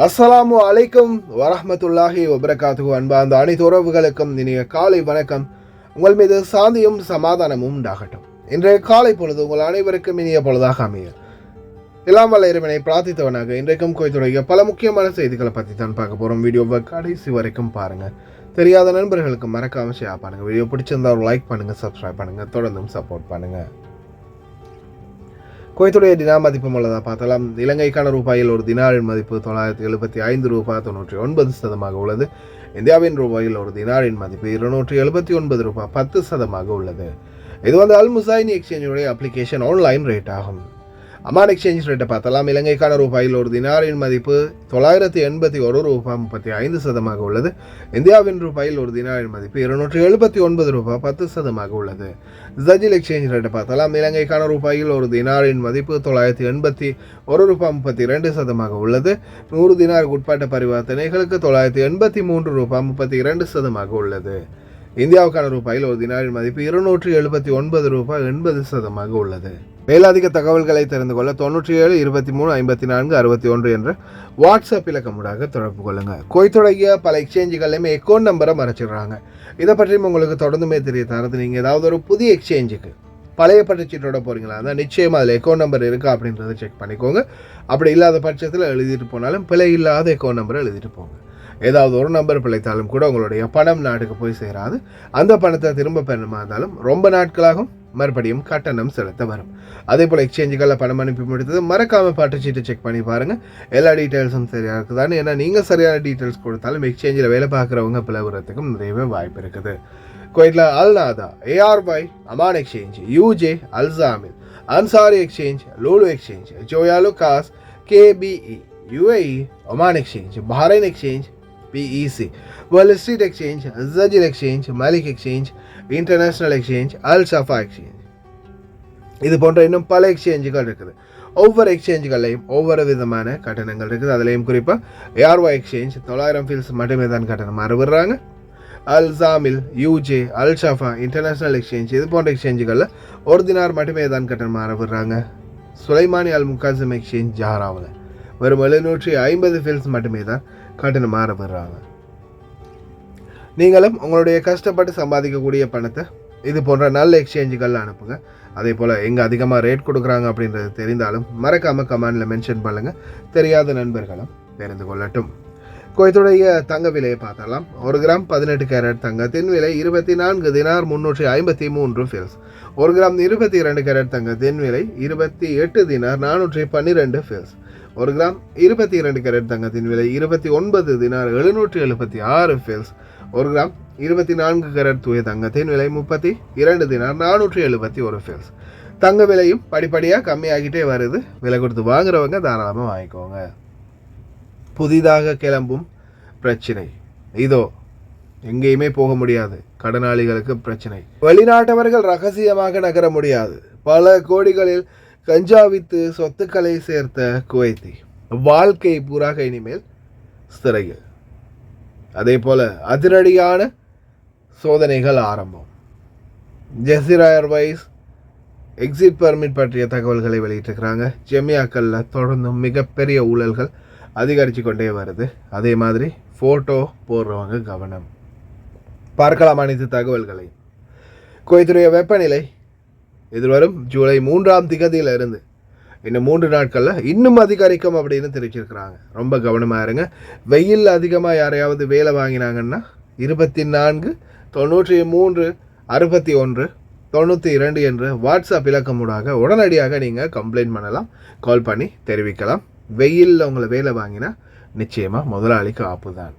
அஸ்ஸலாமு அலைக்கும் வரஹ்மத்துல்லாஹி வபரகாத்துஹு. அன்பார்ந்த அனைத்து உறவுகளுக்கும் இனிய காலை வணக்கம். உங்கள் மீது சாந்தியும் சமாதானமும் உண்டாகட்டும். இன்றைய காலை பொழுது உங்கள் அனைவருக்கும் இனிய பொழுதாக அமைய எல்லாம் வல்ல இறைவனை பிரார்த்தித்தவனாக இன்றைக்கும் கோயத்துடைய பல முக்கியமான செய்திகளை பற்றி தான் பார்க்க போகிறோம். வீடியோவை கடைசி வரைக்கும் பாருங்கள். தெரியாத நண்பர்களுக்கு மறக்காம ஷேர் பண்ணுங்கள். வீடியோ பிடிச்சிருந்தா ஒரு லைக் பண்ணுங்கள், சப்ஸ்கிரைப் பண்ணுங்கள், தொடர்ந்தும் சப்போர்ட் பண்ணுங்கள். குவைத்துடைய தினார் மதிப்பு உள்ளதாக பார்த்தலாம். இலங்கைக்கான ரூபாயில் ஒரு தினாரின் மதிப்பு 975 ரூபாய் 99% உள்ளது. இந்தியாவின் ரூபாயில் ஒரு தினாரின் மதிப்பு 279 ரூபாய் 10% உள்ளது. இது அல் முசாயினி எக்ஸ்சேஞ்சுடைய அப்ளிகேஷன் ஆன்லைன் ரேட் ஆகும். அமான் எக்ஸ்சேஞ்ச் ரேட்டை பார்த்தலாம். இலங்கைக்கான ரூபாயில் ஒரு தினாரின் மதிப்பு 981 ரூபாய் 35% உள்ளது. இந்தியாவின் ரூபாயில் ஒரு தினாரின் மதிப்பு 279 ரூபாய் 10% உள்ளது. ஜஜில் எக்ஸ்சேஞ்ச் ரேட்டை பார்த்தலாம். இலங்கைக்கான ரூபாயில் ஒரு தினாரின் மதிப்பு 981 ரூபாய் 32% உள்ளது. 100 தினாருக்கு உட்பட்ட பரிவர்த்தனைகளுக்கு 983 ரூபாய் 32% உள்ளது. இந்தியாவுக்கான ரூபாயில் ஒரு தினாரின் மதிப்பு 279 ரூபாய் 80% உள்ளது. மேலதிக தகவல்களை தெரிந்து கொள்ள 97 23 54 61 என்ற வாட்ஸ்அப் இலக்கமுடாக தொடர்பு கொள்ளுங்க. குவைத்துடைய பல எக்ஸ்சேஞ்சுகள்லையுமே அக்கௌண்ட் நம்பரை மறைச்சிடுறாங்க. இதை பற்றியும் உங்களுக்கு தொடர்ந்துமே தெரிய தரது. நீங்கள் ஏதாவது ஒரு புதிய எக்ஸ்சேஞ்சுக்கு பழைய பட்டுச்சீட்டோட போகிறீங்களா இருந்தால் நிச்சயமாக அதில் அக்கௌண்ட் நம்பர் இருக்கா அப்படின்றத செக் பண்ணிக்கோங்க. அப்படி இல்லாத பட்சத்தில் எழுதிட்டு போனாலும் பிழை இல்லாத அக்கௌண்ட் நம்பரை எழுதிட்டு போங்க. ஏதாவது ஒரு நம்பர் பிழைத்தாலும் கூட உங்களுடைய பணம் நாட்டுக்கு போய் சேராது. அந்த பணத்தை திரும்ப பெறணுமா இருந்தாலும் ரொம்ப நாட்களாகும் மறுபடியும் கட்டணம் செலுத்த வரும். அதே போல் எக்ஸ்சேஞ்சுகளில் பணம் அனுப்பி முடித்தது மறக்காமல் பட்டுச்சீட்டை செக் பண்ணி பாருங்கள். எல்லா டீட்டெயில்ஸும் சரியாக இருக்குதான்னு. ஏன்னா நீங்கள் சரியான டீட்டெயில்ஸ் கொடுத்தாலும் எக்ஸ்சேஞ்சில் வேலை பார்க்குறவங்க பிளவுறதுக்கும் நிறையவே வாய்ப்பு இருக்குது. குவைத்தில் Al Nada, ARY, Aman exchange, UJ, அல்சாமில், Ansari exchange, Lulu exchange, Joyalukkas, KBE, UAE, Oman exchange, Bahrain exchange, PEC, Wall Street Exchange, Zajil Exchange, Malik Exchange, International Exchange, Al Safa Exchange, இது போன்ற இன்னும் பல எக்ஸ்சேஞ்சுகள் இருக்குது. ஒவ்வொரு எக்ஸ்சேஞ்சுகளையும் ஒவ்வொரு விதமான கட்டணங்கள் இருக்குது. அதுலேயும் குறிப்பாக ARY எக்ஸ்சேஞ்ச் 900 ஃபீல்ஸ் மட்டுமே தான் கட்டணம் மாறுபடுறாங்க. அல்சாமில், UJ, அல் ஷஃபா, இன்டர்நேஷ்னல் எக்ஸ்சேஞ்ச் இது போன்ற எக்ஸ்சேஞ்சுகளில் ஒரு தினார் மட்டுமே தான் கட்டணம் மாறுபடுறாங்க. சுலைமானி அல் முகாசிம் எக்ஸ்சேஞ்ச் ஜஹராவில் வெறும் 750 ஃபீல்ஸ் மட்டுமே தான் கட்டணம் மாறுபடுறாங்க. நீங்களும் உங்களுடைய கஷ்டப்பட்டு சம்பாதிக்கக்கூடிய பணத்தை இது போன்ற நல்ல எக்ஸ்சேஞ்சுகளில் அனுப்புங்க. அதே போல் எங்கே அதிகமாக ரேட் கொடுக்குறாங்க அப்படின்றது தெரிந்தாலும் மறக்காமல் கமெண்டில் மென்ஷன் பண்ணுங்கள். தெரியாத நண்பர்களும் தெரிந்து கொள்ளட்டும். குவைத்துடைய தங்க விலையை பார்த்தலாம். 1 கிராம் 18 கேரட் தங்கத்தின் விலை 24 தினார் 353 ஃபீல்ஸ். 1 கிராம் 22 கேரட் தங்கத்தின் விலை 28 தினார் 412 ஃபீல்ஸ். 1 கிராம் 22 கேரட் தங்கத்தின் விலை 29 தினார் 776 ஃபீல்ஸ். 1 கிராம் 24 கேரட் தூய தங்கத்தின் விலை 32 தினார் 471 ஃபீல்ஸ். தங்க விலையும் படிப்படியாக கம்மியாகிட்டே வருது. விலை கொடுத்து வாங்குறவங்க தாராளமாக வாங்கிக்கோங்க. புதிதாக கிளம்பும் பிரச்சனை இதோ எங்கேயுமே போக முடியாது. கடனாளிகளுக்கு பிரச்சனை. வெளிநாட்டவர்கள் ரகசியமாக நகர முடியாது. பல கோடிகளில் கஞ்சா வித்து சொத்துக்களை சேர்த்த குவைத்தி வாழ்க்கை பூராக இனிமேல் சிறையில். அதே போல அதிரடியான சோதனைகள் ஆரம்பம். ஜெசிரா ஏர்வைஸ் எக்ஸிட் பர்மிட் பற்றிய தகவல்களை வெளியிட்டிருக்கிறாங்க. ஜெமியாக்களில் தொடர்ந்தும் மிகப்பெரிய ஊழல்கள் அதிகரித்து கொண்டே வருது. அதே மாதிரி ஃபோட்டோ போடுறவங்க கவனம். பார்க்கலாம் அனைத்து தகவல்களை. குவைத்துடைய வெப்பநிலை எதிர்வரும் ஜூலை 3ஆம் தேதியிலிருந்து இன்னும் 3 நாட்களில் இன்னும் அதிகரிக்கும் அப்படின்னு தெரிவிச்சிருக்கிறாங்க. ரொம்ப கவனமாக இருங்க. வெயில் அதிகமாக யாரையாவது வேலை வாங்கினாங்கன்னா 24 93 61 92 என்ற வாட்ஸ்அப் இலக்கமுடாக உடனடியாக நீங்கள் கம்ப்ளைண்ட் பண்ணலாம், கால் பண்ணி தெரிவிக்கலாம். வெயிலில் உங்களை வேலை வாங்கினா நிச்சயமாக முதலாளிக்கு ஆப்பு தான்.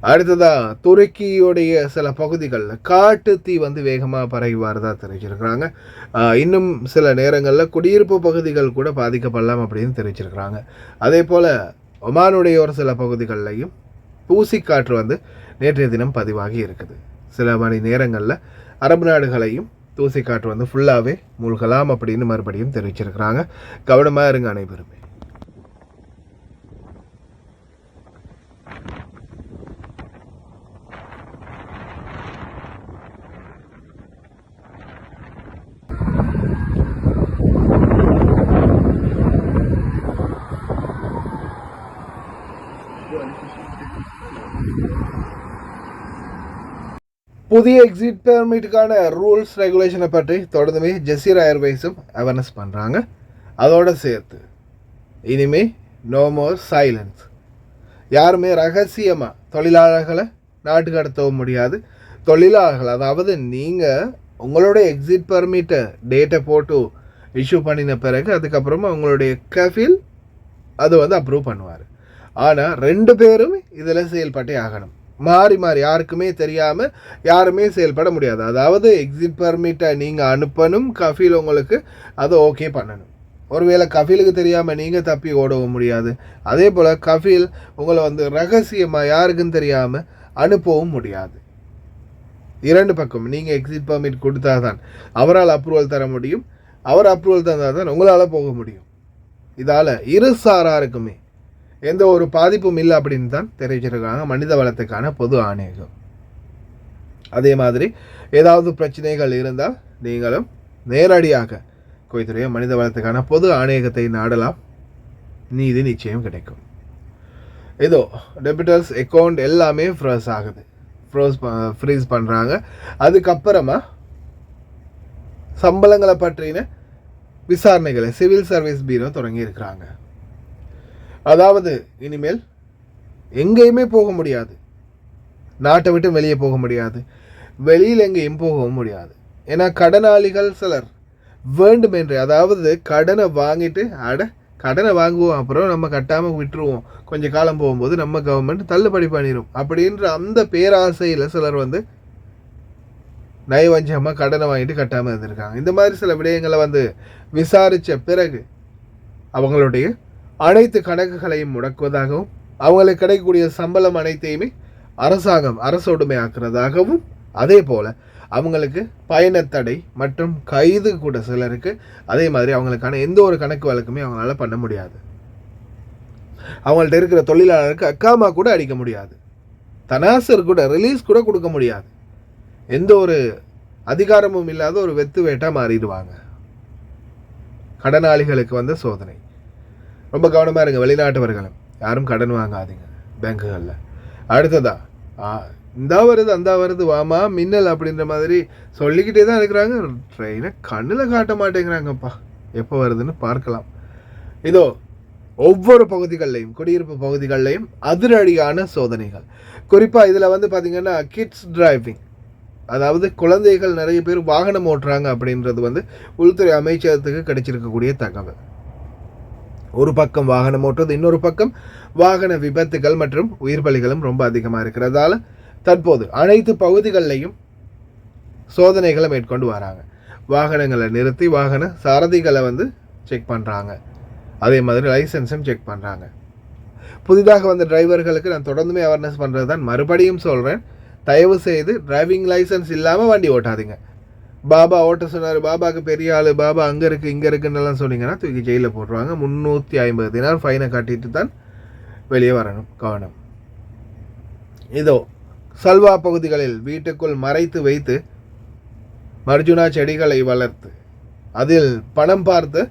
அடுத்ததாக துருக்கியுடைய சில பகுதிகளில் காட்டு தீ வேகமாக பரவி வரதா தெரிவிச்சிருக்கிறாங்க. இன்னும் சில நேரங்களில் குடியிருப்பு பகுதிகள் கூட பாதிக்கப்படலாம் அப்படின்னு தெரிவிச்சிருக்கிறாங்க. அதே போல் ஒமானுடைய ஒரு சில பகுதிகளிலையும் தூசிக்காற்று நேற்றைய தினம் பதிவாகி இருக்குது. சில மணி நேரங்களில் அரபு நாடுகளையும் தூசிக்காற்று ஃபுல்லாகவே மூழ்கலாம் அப்படின்னு மறுபடியும் தெரிவிச்சிருக்கிறாங்க. கவனமாக இருங்க அனைவருமே. புதிய எக்ஸிட் பெர்மிட்டுக்கான ரூல்ஸ் ரெகுலேஷனை பற்றி தொடர்ந்துமே ஜெசீரா ஏர்வேஸும் அவேர்னஸ் பண்ணுறாங்க. அதோடு சேர்த்து இனிமே நோ மோர் சைலன்ஸ், யாருமே ரகசியமாக தொழிலாளர்களை நாட்டுக்கு கடத்தவும் முடியாது. தொழிலாளர்கள், அதாவது நீங்கள் உங்களுடைய எக்ஸிட் பெர்மிட்டை டேட்டை போட்டு இஷ்யூ பண்ணின பிறகு அதுக்கப்புறமா உங்களுடைய கஃபீல் அது வந்து அப்ரூவ் பண்ணுவார். ஆனால் 2 பேரும் இதில் செயல்பட்டே ஆகணும். மாறி மாறி யாருக்குமே தெரியாமல் யாருமே செயல்பட முடியாது. அதாவது எக்ஸிட் பெர்மிட்டை நீங்கள் அனுப்பணும், கஃபீல் உங்களுக்கு அதை ஓகே பண்ணணும். ஒருவேளை கஃபீலுக்கு தெரியாமல் நீங்கள் தப்பி ஓடவும் முடியாது. அதே போல் கஃபீல் உங்களை வந்து ரகசியமாக யாருக்கும் தெரியாமல் அனுப்பவும் முடியாது. 2 பக்கம் நீங்கள் எக்ஸிட் பெர்மிட் கொடுத்தா தான் அவரால் அப்ரூவல் தர முடியும், அவர் அப்ரூவல் தந்தால் தான் உங்களால் போக முடியும். இதால் இரு சாராருக்குமே எந்த ஒரு பாதிப்பும் இல்லை அப்படின்னு தான் தெரிவிச்சிருக்காங்க மனித வளத்துக்கான பொது ஆணையகம். அதே மாதிரி ஏதாவது பிரச்சனைகள் இருந்தால் நீங்களும் நேரடியாக குவைத்துடைய மனித வளத்துக்கான பொது ஆணையகத்தை நாடலாம், நீதி நிச்சயம் கிடைக்கும். இதோ டெபிட்டர்ஸ் அக்கௌண்ட் எல்லாமே ஃப்ரீஸ் பண்ணுறாங்க. அதுக்கப்புறமா சம்பளங்களை பற்றின விசாரணைகளை சிவில் சர்வீஸ் பீரோ தொடங்கி இருக்கிறாங்க. அதாவது இனிமேல் எங்கேயுமே போக முடியாது, நாட்டை விட்டு வெளியே போக முடியாது, வெளியில் எங்கேயும் போகவும் முடியாது. ஏன்னா கடனாளிகள் சிலர் வேண்டுமென்று, அதாவது கடனை வாங்கிட்டு கடனை வாங்குவோம் அப்புறம் நம்ம கட்டாமல் விட்டுருவோம், கொஞ்சம் காலம் போகும்போது நம்ம கவர்மெண்ட் தள்ளுபடி பண்ணிடும் அப்படின்ற அந்த பேராசையில் சிலர் வந்து நயவஞ்சமாக கடனை வாங்கிட்டு கட்டாமல் இருந்திருக்காங்க. இந்த மாதிரி சில விடயங்களை வந்து விசாரித்த பிறகு அவங்களுடைய அனைத்து கணக்குகளையும் முடக்குவதாகவும் அவங்களுக்கு கிடைக்கக்கூடிய சம்பளம் அனைத்தையுமே அரசோடுமை ஆக்குறதாகவும், அதே போல் அவங்களுக்கு பயணத்தடை மற்றும் கைது கூட சிலருக்கு, அதே மாதிரி அவங்களுக்கான எந்த ஒரு கணக்கு வழக்குமே அவங்களால பண்ண முடியாது. அவங்கள்ட்ட இருக்கிற தொழிலாளருக்கு அக்காமா கூட அடிக்க முடியாது, தனாசர் கூட ரிலீஸ் கூட கொடுக்க முடியாது. எந்த ஒரு அதிகாரமும் இல்லாத ஒரு வெத்து வேட்டாக மாறிடுவாங்க. கடனாளிகளுக்கு வந்த சோதனை. ரொம்ப கவனமாக இருங்க, வெளிநாட்டவர்களும் யாரும் கடன் வாங்காதீங்க பேங்குகளில். அடுத்ததா இந்தா வருது அந்த வருது வாமா மின்னல் அப்படின்ற மாதிரி சொல்லிக்கிட்டே தான் இருக்கிறாங்க. ட்ரெயினை கண்ணில் காட்ட மாட்டேங்கிறாங்கப்பா, எப்போ வருதுன்னு பார்க்கலாம். இதோ ஒவ்வொரு பகுதிகள்லையும், குடியிருப்பு பகுதிகள்லையும் அதிரடியான சோதனைகள். குறிப்பாக இதில் வந்து பார்த்திங்கன்னா கிட்ஸ் டிரைவிங், அதாவது குழந்தைகள் நிறைய பேர் வாகனம் ஓட்டுறாங்க அப்படின்றது வந்து உள்துறை அமைச்சகத்துக்கு கிடைச்சிருக்கக்கூடிய தகவல். ஒரு பக்கம் வாகனம் ஓட்டுறது, இன்னொரு பக்கம் வாகன விபத்துகள் மற்றும் உயிர் பலிகளும் ரொம்ப அதிகமாக இருக்கிறதால தற்போது அனைத்து பகுதிகளிலையும் சோதனைகளை மேற்கொண்டு வராங்க. வாகனங்களை நிறுத்தி வாகன சாரதிகளை வந்து செக் பண்ணுறாங்க, அதே மாதிரி லைசன்ஸும் செக் பண்ணுறாங்க. புதிதாக வந்த டிரைவர்களுக்கு நான் தொடர்ந்துமே அவேர்னஸ் பண்ணுறது தான், மறுபடியும் சொல்கிறேன், தயவு செய்து டிரைவிங் லைசன்ஸ் இல்லாமல் வண்டி ஓட்டாதீங்க. பாபா ஓட்ட சொன்னார், பாபாவுக்கு பெரிய ஆள், பாபா அங்கே இருக்குது இங்கே இருக்குன்னெல்லாம் சொன்னீங்கன்னா தூக்கி ஜெயிலில் போட்டுருவாங்க. 350 தினார் ஃபைனை கட்டிட்டு தான் வெளியே வரணும், கவனம். இதோ சல்வா பகுதிகளில் வீட்டுக்குள் மறைத்து வைத்து மர்ஜுனா செடிகளை வளர்த்து அதில் பணம் பார்த்து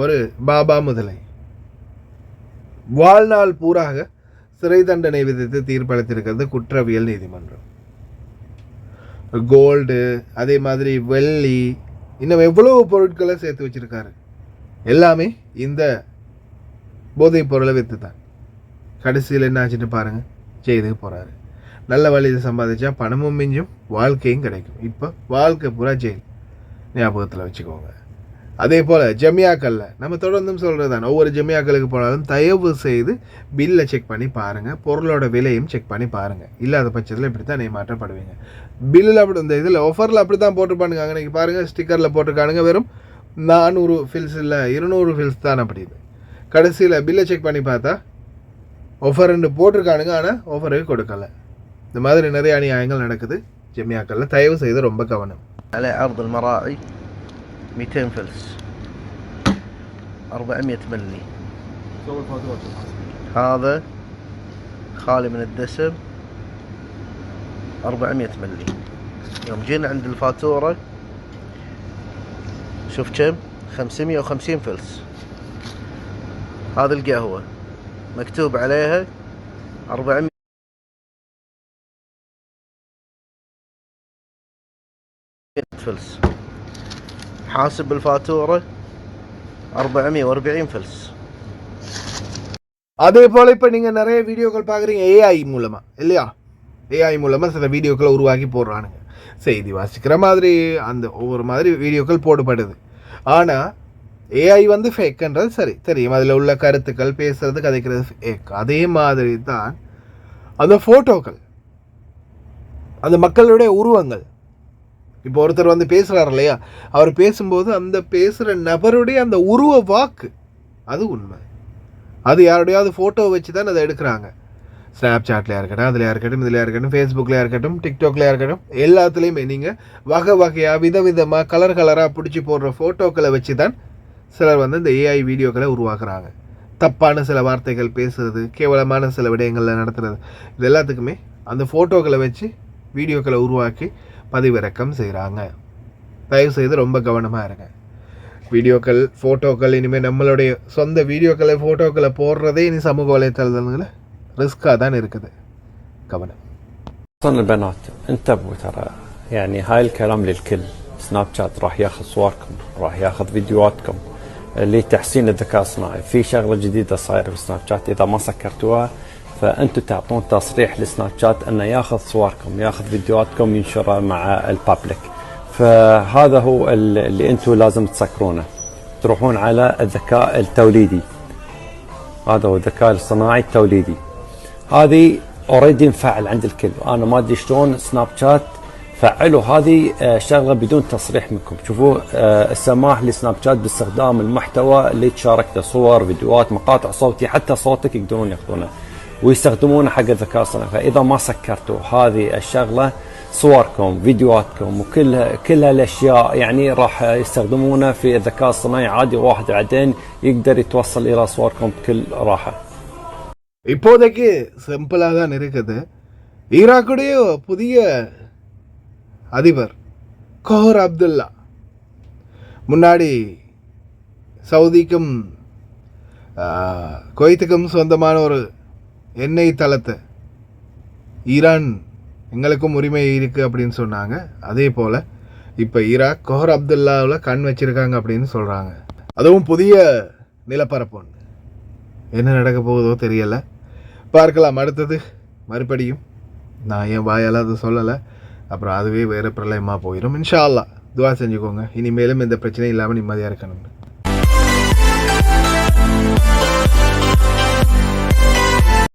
ஒரு பாபா முதலை வாழ்நாள் பூராக சிறை தண்டனை விதித்து தீர்ப்பளித்திருக்கிறது குற்றவியல் நீதிமன்றம். கோல்டு, அதே மாதிரி வெள்ளி, இன்னும் எவ்வளவு பொருட்களை சேர்த்து வச்சிருக்காரு. எல்லாமே இந்த போதைப் பொருளை விற்று தான். கடைசியில் என்ன ஆச்சுட்டு பாருங்க, ஜெயிலுக்கு போகிறாரு. நல்ல வழியில் சம்பாதிச்சா பணமும் மிஞ்சும், வாழ்க்கையும் கிடைக்கும். இப்போ வாழ்க்கை பூரா ஜெயில், ஞாபகத்தில் வச்சுக்கோங்க. அதே போல் ஜமியாக்களில் நம்ம தொடர்ந்தும் சொல்கிறது தான், ஒவ்வொரு ஜமியாக்களுக்கு போனாலும் தயவு செய்து பில்லை செக் பண்ணி பாருங்கள், பொருளோட விலையும் செக் பண்ணி பாருங்கள். இல்லாத பட்சத்தில் இப்படி தான் ஏமாற்றப்படுவீங்க. பில்லில் அப்படி இந்த இதில் ஆஃபரில் அப்படி தான் போட்டுருப்பானுங்க. அன்றைக்கி பாருங்கள், ஸ்டிக்கரில் போட்டிருக்கானுங்க வெறும் 400 ஃபில்ஸ் இல்லை 200 ஃபில்ஸ் தான். அப்படி இது கடைசியில் பில்லை செக் பண்ணி பார்த்தா ஆஃபர் 2 போட்டிருக்கானுங்க, ஆனால் ஆஃபருக்கு கொடுக்கல. இந்த மாதிரி நிறைய அநியாயங்கள் நடக்குது ஜமியாக்களில். தயவு செய்து ரொம்ப கவனம். 200 فلس 400 ملي. هذا خالي من الدسم 400 ملي. يوم جينا عند الفاتورة شوف كم 550 فلس. هذه القهوة مكتوب عليها 400 فلس. حاسب الفاتورة 440 فلس. அதே போல் இப்போ நீங்கள் நிறைய வீடியோக்கள் பார்க்குறீங்க ஏஐ மூலமாக இல்லையா? ஏஐ மூலமாக சில வீடியோக்களை உருவாக்கி போடுறானுங்க. செய்தி வாசிக்கிற மாதிரி அந்த ஒவ்வொரு மாதிரி வீடியோக்கள் போடப்படுது. ஆனால் ஏஐ வந்து ஃபேக்குன்றது சரி தெரியும். அதில் உள்ள கருத்துக்கள் பேசுறது கதைக்கிறது ஃபேக். அதே மாதிரி தான் அந்த ஃபோட்டோக்கள், அந்த மக்களுடைய உருவங்கள். இப்போ ஒருத்தர் வந்து பேசுகிறார் இல்லையா, அவர் பேசும்போது அந்த பேசுகிற நபருடைய அந்த உருவ வாக்கு அது உண்மை. அது யாருடையாவது ஃபோட்டோ வச்சு தான் அதை எடுக்கிறாங்க. ஸ்னாப் சாட்லையாக இருக்கட்டும், அதில் இருக்கட்டும், இதில் இருக்கட்டும், ஃபேஸ்புக்கில் இருக்கட்டும், டிக்டாக்லையாக இருக்கட்டும், எல்லாத்துலேயுமே நீங்கள் வகை வகையாக விதவிதமாக கலர் கலராக பிடிச்சி போடுற ஃபோட்டோக்களை வச்சு தான் சிலர் வந்து இந்த ஏஐ வீடியோக்களை உருவாக்குறாங்க. தப்பான சில வார்த்தைகள் பேசுறது, கேவலமான சில விடயங்களில் நடத்துறது, இது எல்லாத்துக்குமே அந்த ஃபோட்டோக்களை வச்சு வீடியோக்களை உருவாக்கி பதிவிறக்கம் செய்கிறாங்க. தயவுசெய்து ரொம்ப கவனமாக இருங்க. வீடியோக்கள் ஃபோட்டோக்கள் இனிமேல் நம்மளுடைய சொந்த வீடியோக்களை ஃபோட்டோக்களை போடுறதே இனி சமூக வலைத்தளங்களில் ரிஸ்க்காக தான் இருக்குது. கவனம். اصلا البنات انتبهوا ترى، يعني هاي الكلام للكل. سناب شات راح ياخذ صوركم، راح ياخذ فيديوهاتكم لتحسين الذكاء الصناعي. في شغله جديده صايره في سناب شات اذا ما سكرتوها فانتم تعطون تصريح لسناب شات انه ياخذ صوركم، ياخذ فيديوهاتكم، ينشرها مع البابليك. فهذا هو اللي انتم لازم تسكرونه. تروحون على الذكاء التوليدي، هذا هو الذكاء الصناعي التوليدي. هذه اوريدي مفعل عند الكل. انا ما ادري شلون سناب شات فعلوا هذه شغله بدون تصريح منكم. شوفوا السماح لسناب شات باستخدام المحتوى اللي تشاركته، صور، فيديوهات، مقاطع صوتي، حتى صوتك يقدرون ياخذونه ويستخدمونه حق الذكاء الصناعي. فاذا ما سكرتوا هذه الشغله، صوركم، فيديوهاتكم، كل هالاشياء يعني راح يستخدمونه في الذكاء الصناعي عادي. واحد بعدين يقدر يتوصل الى صوركم بكل راحه. இப்போதைக்கு சிம்பிளாக தான் இருக்குது. ஈராக்குடைய புதிய அதிபர் கோஹர் அப்துல்லா முன்னாடி சவுதிக்கும் குவைத்துக்கும் சொந்தமான ஒரு எண்ணெய் தளத்தை ஈரான் எங்களுக்கும் உரிமை இருக்குது அப்படின்னு சொன்னாங்க. அதே போல் இப்போ ஈராக் கோஹர் அப்துல்லாவில் கண் வச்சுருக்காங்க அப்படின்னு சொல்கிறாங்க. அதுவும் புதிய நிலப்பரப்பு ஒன்று. என்ன நடக்க போகுதோ தெரியலை, பார்க்கலாம். அடுத்தது மறுபடியும் நான் என் வாயால் அதை சொல்லலை, அப்புறம் அதுவே வேறு பிரளயமாக போயிடும். இன்ஷா அல்லாஹ் துவா செஞ்சுக்கோங்க. இனிமேலும் இந்த பிரச்சனை இல்லாமல் நிம்மதியாக இருக்கணும்னு.